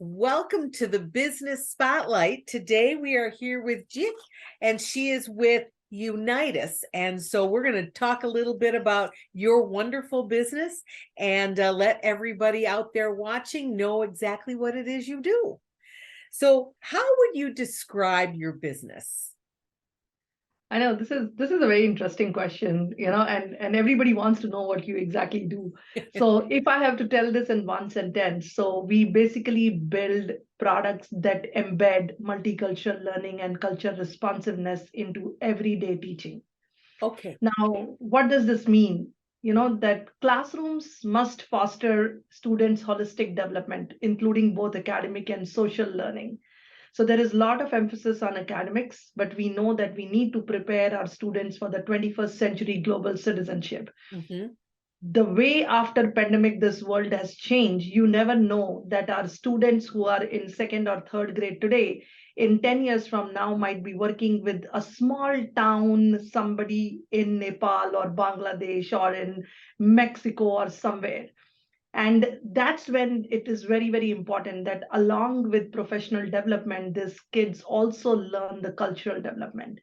Welcome to the Business Spotlight. Today we are here with Jit, and she is with Unytus. And so we're going to talk a little bit about your wonderful business and let everybody out there watching know exactly what it is you do. So how would you describe your business? I know this is a very interesting question, and everybody wants to know what you exactly do. So if I have to tell this in one sentence, so we basically build products that embed multicultural learning and culture responsiveness into everyday teaching. Okay. Now, what does this mean? That classrooms must foster students' holistic development, including both academic and social learning. So there is a lot of emphasis on academics, but we know that we need to prepare our students for the 21st century global citizenship. Mm-hmm. The way after pandemic this world has changed, you never know that our students who are in second or third grade today, in 10 years from now, might be working with a small town, somebody in Nepal or Bangladesh or in Mexico or somewhere. And that's when it is very, very important that along with professional development, these kids also learn the cultural development.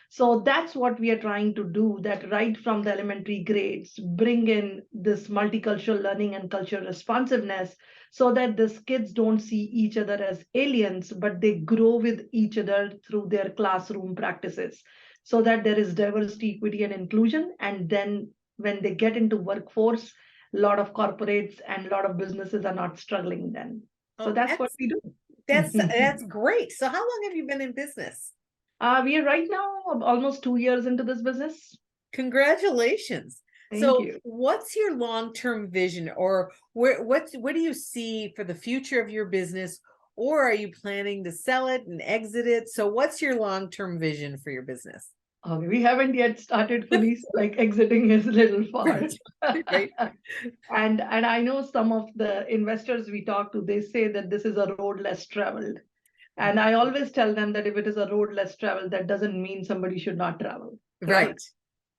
So that's what we are trying to do, that right from the elementary grades, bring in this multicultural learning and cultural responsiveness so that these kids don't see each other as aliens, but they grow with each other through their classroom practices so that there is diversity, equity, and inclusion. And then when they get into workforce, a lot of corporates and a lot of businesses are not struggling then. So Oh, that's what that's we do. that's great. So how long have you been in business? We are right now almost 2 years into this business. Congratulations. Thank So you. what's your long-term vision, or what do you see for the future of your business, or are you planning to sell it and exit it? So what's your long-term vision for your business? We haven't yet started fully, so like exiting is a little far. Right. Right. And I know some of the investors we talk to, they say that this is a road less traveled. And I always tell them that if it is a road less traveled, that doesn't mean somebody should not travel. Correct? Right.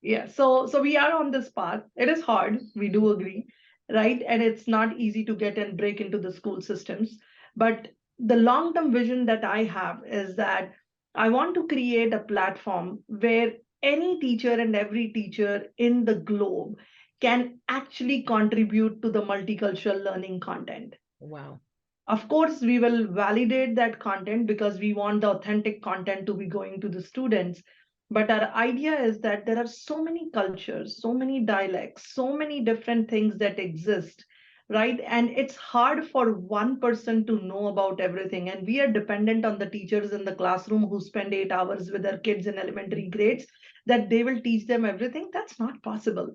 Yeah, so we are on this path. It is hard, we do agree, right? And it's not easy to get and break into the school systems. But the long-term vision that I have is that I want to create a platform where any teacher and every teacher in the globe can actually contribute to the multicultural learning content. Wow. Of course, we will validate that content because we want the authentic content to be going to the students. But our idea is that there are so many cultures, so many dialects, so many different things that exist, right? And it's hard for one person to know about everything. And we are dependent on the teachers in the classroom who spend 8 hours with their kids in elementary grades, that they will teach them everything. That's not possible.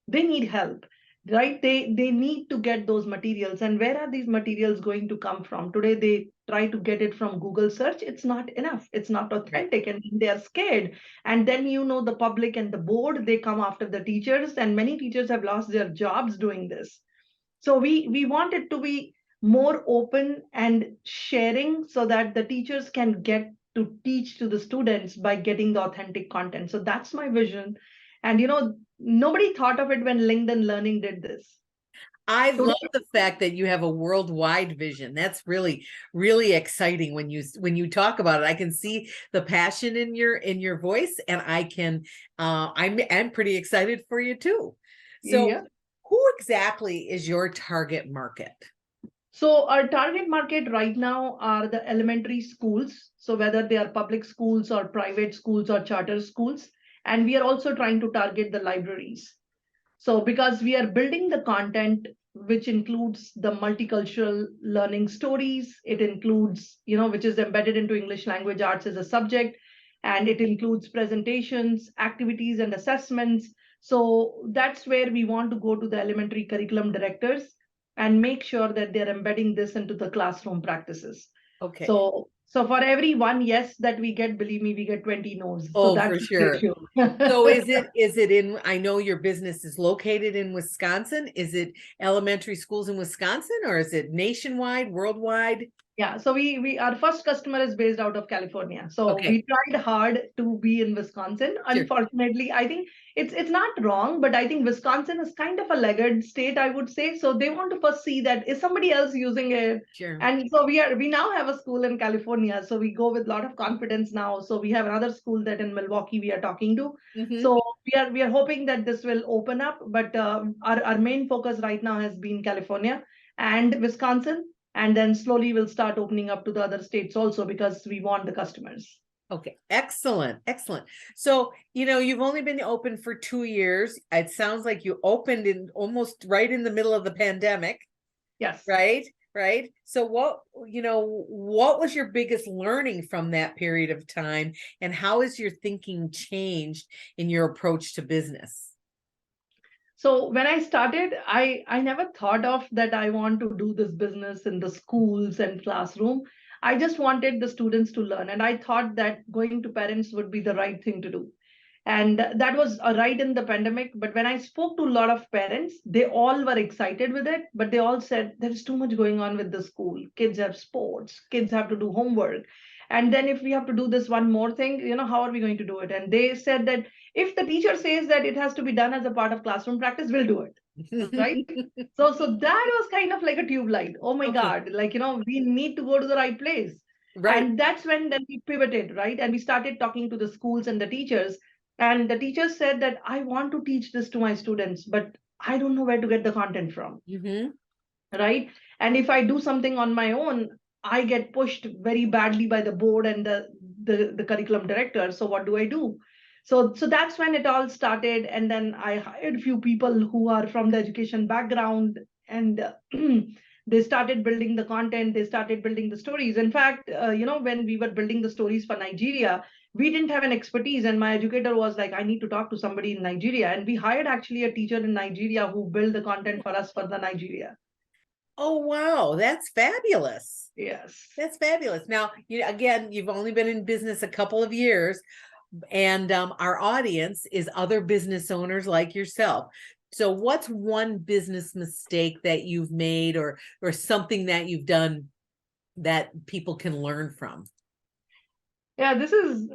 They need help, right? They need to get those materials. And where are these materials going to come from? Today they try to get it from Google search. It's not enough, it's not Right. authentic, and they are scared. And then the public and the board, they come after the teachers, and many teachers have lost their jobs doing this. So we want it to be more open and sharing so that the teachers can get to teach to the students by getting the authentic content. So that's my vision. And nobody thought of it when LinkedIn Learning did this. I Today, love the fact that you have a worldwide vision. That's really, really exciting when you talk about it. I can see the passion in your voice, and I'm pretty excited for you too. So, yeah. who exactly is your target market? So our target market right now are the elementary schools. So whether they are public schools or private schools or charter schools. And we are also trying to target the libraries. So because we are building the content, which includes the multicultural learning stories, it includes, which is embedded into English language arts as a subject, and it includes presentations, activities, and assessments. So that's where we want to go to the elementary curriculum directors and make sure that they're embedding this into the classroom practices. Okay. So for every one yes that we get, believe me, we get 20 no's. So Oh, that's for the sure. ratio. So is it in, I know your business is located in Wisconsin. Is it elementary schools in Wisconsin, or is it nationwide, worldwide? Yeah, so we our first customer is based out of California. So Okay, we tried hard to be in Wisconsin. sure, Unfortunately, I think it's not wrong, but I think Wisconsin is kind of a laggard state, I would say. So they want to first see that is somebody else using it. sure. And so we now have a school in California. So we go with a lot of confidence now. So we have another school that in Milwaukee we are talking to. Hmm. So we are hoping that this will open up, but our main focus right now has been California and Wisconsin, and then slowly we'll start opening up to the other states also because we want the customers. Okay, excellent, excellent. So, you've only been open for 2 years. It sounds like you opened in almost right in the middle of the pandemic, Yes. right? Right. So what was your biggest learning from that period of time, and how has your thinking changed in your approach to business? So when I started, I never thought of that I want to do this business in the schools and classroom. I just wanted the students to learn, and I thought that going to parents would be the right thing to do. And that was right in the pandemic. But when I spoke to a lot of parents, they all were excited with it, but they all said there's too much going on with the school. Kids have sports, kids have to do homework. And then if we have to do this one more thing, how are we going to do it? And they said that if the teacher says that it has to be done as a part of classroom practice, we'll do it. Right. So that was kind of like a tube light. Oh my Okay, God, like, we need to go to the right place. right. And that's when then we pivoted, right? And we started talking to the schools and the teachers. And the teachers said that I want to teach this to my students, but I don't know where to get the content from, Hmm. right? And if I do something on my own, I get pushed very badly by the board and the curriculum director. So what do I do? So that's when it all started. And then I hired a few people who are from the education background, and they started building the content, they started building the stories. In fact, when we were building the stories for Nigeria, we didn't have an expertise, and my educator was like, I need to talk to somebody in Nigeria, and we hired actually a teacher in Nigeria who built the content for us for the Nigeria. Oh, wow, that's fabulous. Yes. That's fabulous. Now, again, you've only been in business a couple of years, and our audience is other business owners like yourself. So, what's one business mistake that you've made, or something that you've done that people can learn from? Yeah, this is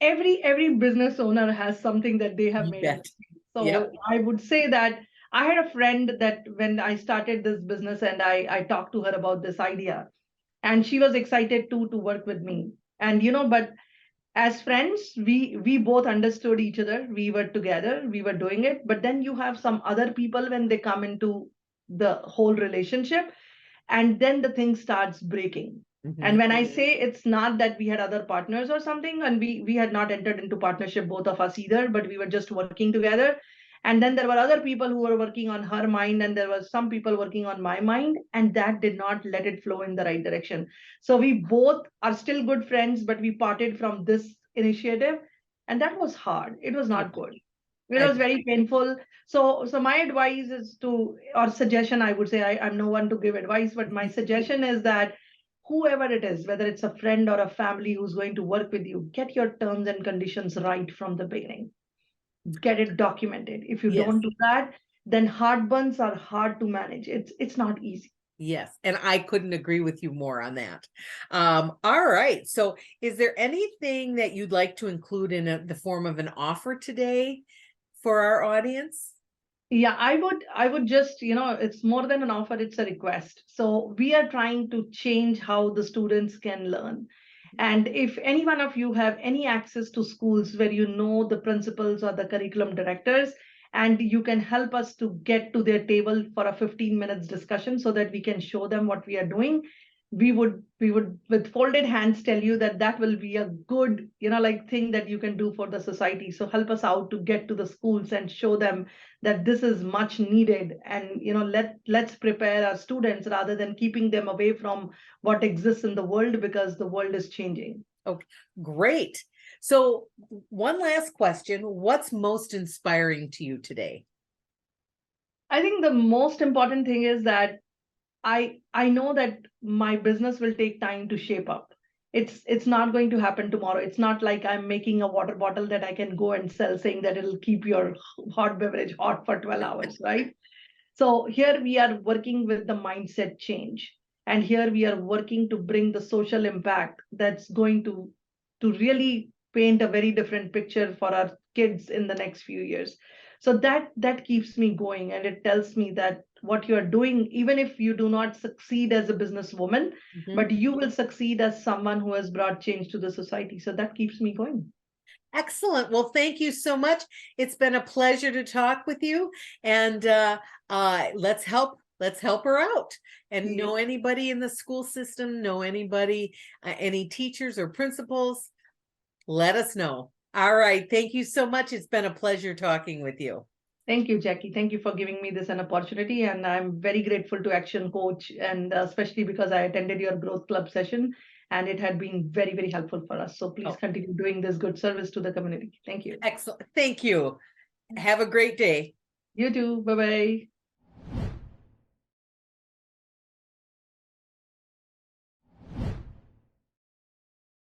every business owner has something that they have You made a bet. mistake. Yep. So I would say that I had a friend that when I started this business and I talked to her about this idea, and she was excited to work with me. And but as friends, we both understood each other. We were together, we were doing it. But then you have some other people when they come into the whole relationship, and then the thing starts breaking. Hmm. And when I say, it's not that we had other partners or something, and we had not entered into partnership, both of us either, but we were just working together. And then there were other people who were working on her mind, and there was some people working on my mind, and that did not let it flow in the right direction. So we both are still good friends, but we parted from this initiative, and that was hard. It was not good. It I was very painful. So my advice is to, or suggestion, I would say, I'm no one to give advice, but my suggestion is that whoever it is, whether it's a friend or a family who's going to work with you, get your terms and conditions right from the beginning. Get it documented. If you yes. don't do that, then heartburns are hard to manage. It's not easy. Yes, and I couldn't agree with you more on that. All right. So, is there anything that you'd like to include in the form of an offer today for our audience? Yeah, I would just, it's more than an offer, it's a request. So we are trying to change how the students can learn. And if any one of you have any access to schools where you know the principals or the curriculum directors, and you can help us to get to their table for a 15 minutes discussion so that we can show them what we are doing, we would with folded hands tell you that that will be a good, like thing that you can do for the society. So help us out to get to the schools and show them that this is much needed. And let's prepare our students rather than keeping them away from what exists in the world, because the world is changing. Okay, great. So, one last question. What's most inspiring to you today? I think the most important thing is that I know that my business will take time to shape up. It's not going to happen tomorrow. It's not like I'm making a water bottle that I can go and sell, saying that it'll keep your hot beverage hot for 12 hours, right? So here we are working with the mindset change. And here we are working to bring the social impact that's going to really paint a very different picture for our kids in the next few years. So that keeps me going, and it tells me that what you are doing, even if you do not succeed as a businesswoman, Mhm. but you will succeed as someone who has brought change to the society. So that keeps me going. Excellent. Well, thank you so much. It's been a pleasure to talk with you, and let's help her out. And Yeah. know anybody in the school system, know anybody, any teachers or principals, let us know. All right. Thank you so much. It's been a pleasure talking with you. Thank you, Jackie. Thank you for giving me this an opportunity. And I'm very grateful to Action Coach, and especially because I attended your Growth Club session and it had been very, very helpful for us. So please Oh, continue doing this good service to the community. Thank you. excellent. Thank you. Have a great day. You too. Bye bye.